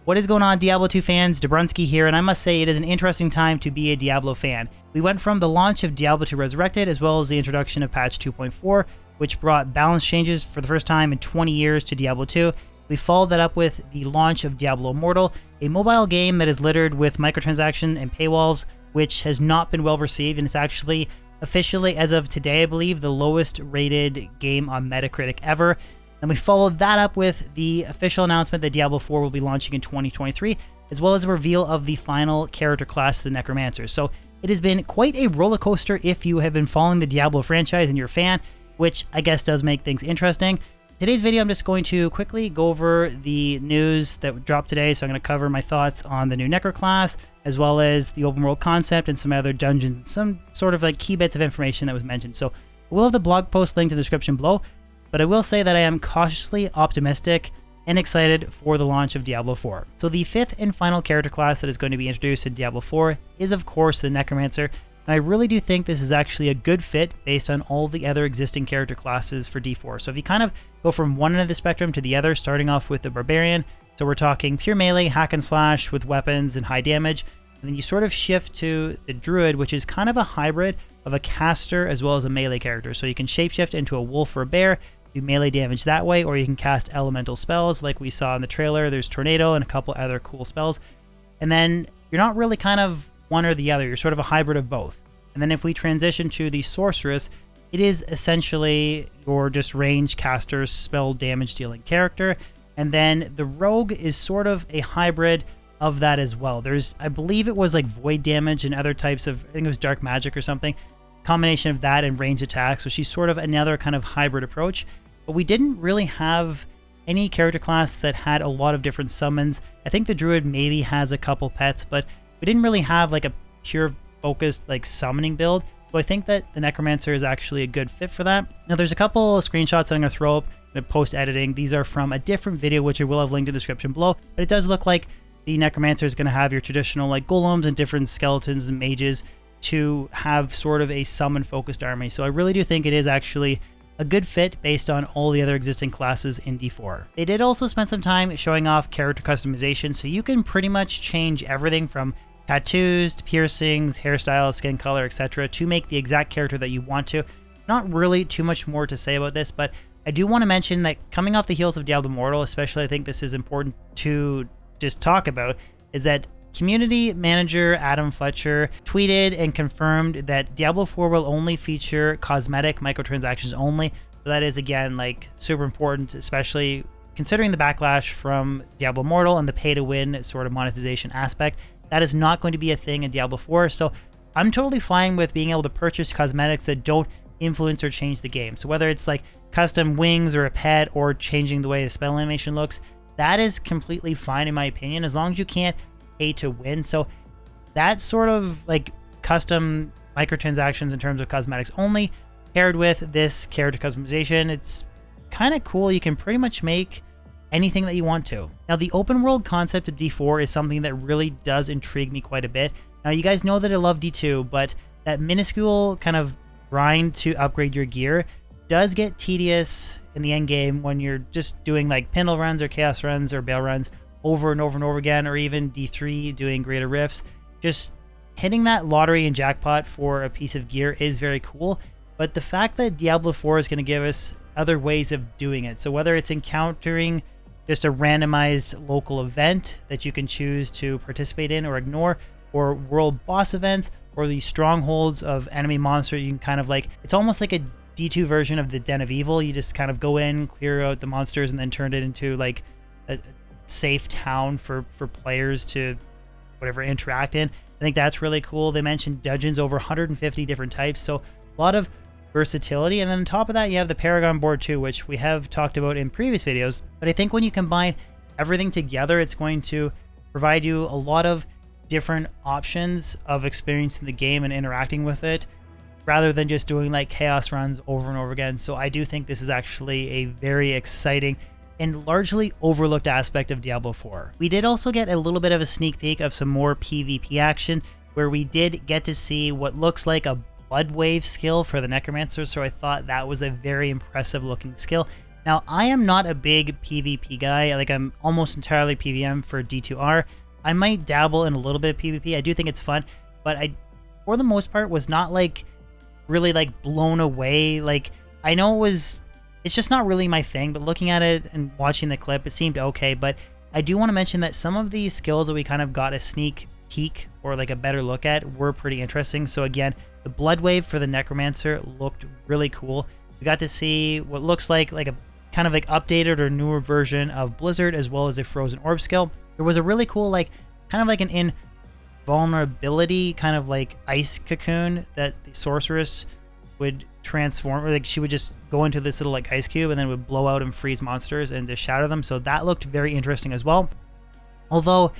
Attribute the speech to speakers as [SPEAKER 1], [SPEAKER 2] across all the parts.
[SPEAKER 1] What is going on, Diablo 2 fans? Dobrunsky here, and I must say it is an interesting time to be a Diablo fan. We went from the launch of Diablo 2 Resurrected, as well as the introduction of patch 2.4, which brought balance changes for the first time in 20 years to Diablo 2. We followed that up with the launch of Diablo Immortal, a mobile game that is littered with microtransactions and paywalls, which has not been well received, and it's actually officially, as of today, I believe, the lowest rated game on Metacritic ever. And we followed that up with the official announcement that Diablo 4 will be launching in 2023, as well as a reveal of the final character class, the Necromancer. So it has been quite a roller coaster if you have been following the Diablo franchise and you're a fan, which I guess does make things interesting. Today's video, I'm just going to quickly go over the news that dropped today. So I'm going to cover my thoughts on the new Necro class, as well as the open world concept and some other dungeons, and some sort of like key bits of information that was mentioned. So we'll have the blog post linked in the description below. But I will say that I am cautiously optimistic and excited for the launch of Diablo 4. So the fifth and final character class that is going to be introduced in Diablo 4 is of course the Necromancer, and I really do think this is actually a good fit based on all the other existing character classes for D4. So if you kind of go from one end of the spectrum to the other, starting off with the Barbarian, so we're talking pure melee, hack and slash with weapons and high damage, and then you sort of shift to the Druid, which is kind of a hybrid of a caster as well as a melee character. So you can shapeshift into a wolf or a bear, do melee damage that way, or you can cast elemental spells like we saw in the trailer. There's Tornado and a couple other cool spells. And then you're not really kind of one or the other, you're sort of a hybrid of both. And then if we transition to the Sorceress, it is essentially your just range caster, spell damage dealing character. And then the Rogue is sort of a hybrid of that as well. There's, I believe it was like void damage and other types of, I think it was dark magic or something, combination of that and range attack. So she's sort of another kind of hybrid approach. But we didn't really have any character class that had a lot of different summons. I think the Druid maybe has a couple pets, but we didn't really have like a pure focused like summoning build. So I think that the Necromancer is actually a good fit for that. Now there's a couple of screenshots that I'm going to throw up in post-editing. These are from a different video, which I will have linked in the description below. But it does look like the Necromancer is going to have your traditional like golems and different skeletons and mages to have sort of a summon-focused army. So I really do think it is actually a good fit based on all the other existing classes in D4. They did also spend some time showing off character customization, so you can pretty much change everything from tattoos to piercings, hairstyles, skin color, etc. to make the exact character that you want to. Not really too much more to say about this, but I do want to mention that coming off the heels of Diablo Immortal, especially I think this is important to just talk about, is that community manager Adam Fletcher tweeted and confirmed that Diablo 4 will only feature cosmetic microtransactions only. So that is, again, like super important, especially considering the backlash from Diablo Immortal and the pay-to-win sort of monetization aspect. That is not going to be a thing in Diablo 4. So I'm totally fine with being able to purchase cosmetics that don't influence or change the game. So whether it's like custom wings or a pet or changing the way the spell animation looks, that is completely fine in my opinion, as long as you can't pay to win. So that sort of like custom microtransactions in terms of cosmetics only, paired with this character customization, it's kind of cool. You can pretty much make anything that you want to. Now the open world concept of D4 is something that really does intrigue me quite a bit. Now you guys know that I love D2, but that minuscule kind of grind to upgrade your gear does get tedious in the end game when you're just doing like Pindle runs or Chaos runs or Bale runs over and over and over again, or even D3 doing Greater Rifts. Just hitting that lottery and jackpot for a piece of gear is very cool, but the fact that Diablo 4 is going to give us other ways of doing it, so whether it's encountering just a randomized local event that you can choose to participate in or ignore, or world boss events, or the strongholds of enemy monster, you can kind of like, it's almost like a D2 version of the Den of Evil. You just kind of go in, clear out the monsters, and then turn it into like a safe town for players to whatever interact in. I think that's really cool. They mentioned dungeons, over 150 different types, so a lot of versatility. And then on top of that, you have the Paragon board too, which we have talked about in previous videos. But I think when you combine everything together, it's going to provide you a lot of different options of experiencing the game and interacting with it, rather than just doing like chaos runs over and over again. So I do think this is actually a very exciting and largely overlooked aspect of Diablo 4. We did also get a little bit of a sneak peek of some more PvP action, where we did get to see what looks like a Blood Wave skill for the Necromancer, so I thought that was a very impressive looking skill. Now, I am not a big PvP guy. Like, I'm almost entirely PvM for D2R. I might dabble in a little bit of PvP. I do think it's fun, but I, for the most part, was not like really like blown away. Like, I know it's just not really my thing, but looking at it and watching the clip, it seemed okay. But I do want to mention that some of these skills that we kind of got a sneak peek or like a better look at were pretty interesting. So again, the Blood Wave for the Necromancer looked really cool. We got to see what looks like a kind of like updated or newer version of Blizzard, as well as a Frozen Orb skill. There was a really cool, like, kind of like an invulnerability kind of like ice cocoon that the sorceress would transform, or like she would just go into this little like ice cube and then would blow out and freeze monsters and just shatter them. So that looked very interesting as well. Although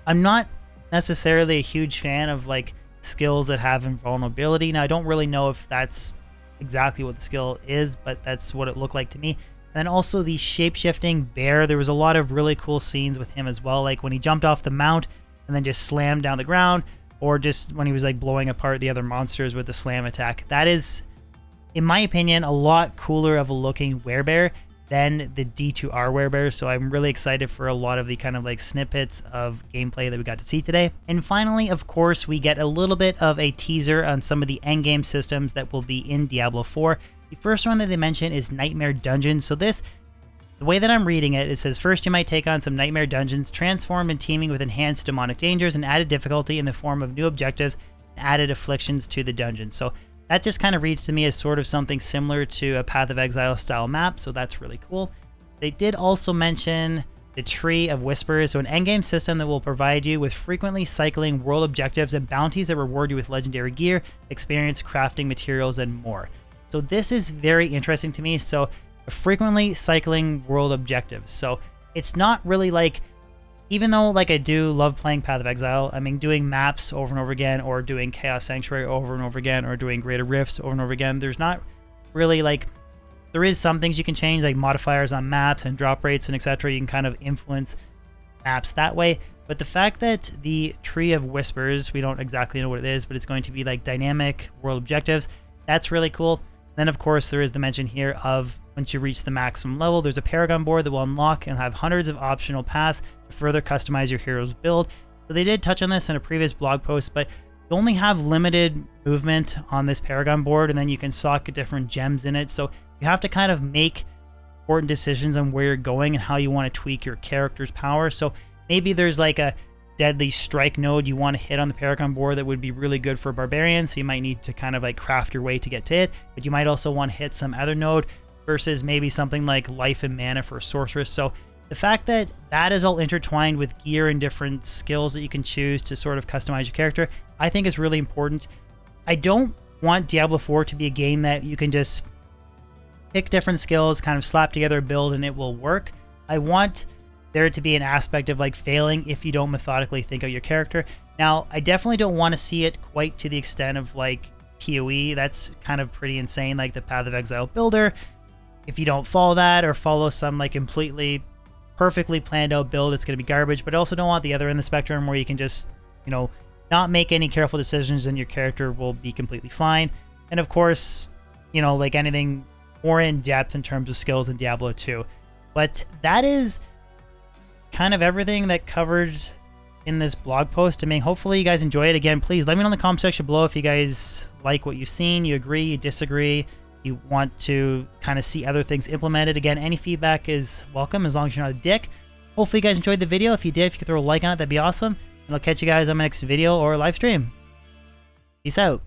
[SPEAKER 1] I'm not necessarily a huge fan of like skills that have invulnerability. Now, I don't really know if that's exactly what the skill is, but that's what it looked like to me. And also the shape-shifting bear, there was a lot of really cool scenes with him as well, like when he jumped off the mount and then just slammed down the ground, or just when he was like blowing apart the other monsters with the slam attack. That is, in my opinion, a lot cooler of a looking werebear than the D2R werebear. So I'm really excited for a lot of the kind of like snippets of gameplay that we got to see today. And finally, of course, we get a little bit of a teaser on some of the endgame systems that will be in Diablo 4. The first one that they mention is Nightmare Dungeons. So this, the way that I'm reading it, it says, first you might take on some Nightmare Dungeons, transformed and teeming with enhanced demonic dangers and added difficulty in the form of new objectives and added afflictions to the dungeon. So that just kind of reads to me as sort of something similar to a Path of Exile style map, so that's really cool. They did also mention the Tree of Whispers, so an endgame system that will provide you with frequently cycling world objectives and bounties that reward you with legendary gear, experience, crafting materials, and more. So this is very interesting to me. So frequently cycling world objectives. So it's not really like, even though like I do love playing Path of Exile, I mean, doing maps over and over again, or doing Chaos Sanctuary over and over again, or doing Greater Rifts over and over again, there's not really like, there is some things you can change, like modifiers on maps and drop rates and etc. You can kind of influence maps that way. But the fact that the Tree of Whispers, we don't exactly know what it is, but it's going to be like dynamic world objectives, that's really cool. Then, of course, there is the mention here of once you reach the maximum level, there's a Paragon board that will unlock and have hundreds of optional paths to further customize your hero's build. So they did touch on this in a previous blog post, but you only have limited movement on this Paragon board, and then you can sock different gems in it. So you have to kind of make important decisions on where you're going and how you want to tweak your character's power. So maybe there's like a deadly strike node you want to hit on the Paragon board that would be really good for barbarians, so you might need to kind of like craft your way to get to it, but you might also want to hit some other node versus maybe something like life and mana for a sorceress. So the fact that that is all intertwined with gear and different skills that you can choose to sort of customize your character, I think is really important. I don't want Diablo 4 to be a game that you can just pick different skills, kind of slap together a build and it will work. I want there to be an aspect of like failing if you don't methodically think out your character. Now, I definitely don't want to see it quite to the extent of like PoE. That's kind of pretty insane, like the Path of Exile builder. If you don't follow that or follow some like completely perfectly planned out build, it's going to be garbage. But I also don't want the other end of the spectrum where you can just, you know, not make any careful decisions and your character will be completely fine. And of course, you know, like anything more in depth in terms of skills in Diablo 2. But that is kind of everything that covered in this blog post. I mean, hopefully you guys enjoy it. Again, please let me know in the comment section below if you guys like what you've seen, you agree, you disagree, you want to kind of see other things implemented. Again, any feedback is welcome as long as you're not a dick. Hopefully you guys enjoyed the video. If you did, if you could throw a like on it, that'd be awesome. And I'll catch you guys on my next video or live stream. Peace out.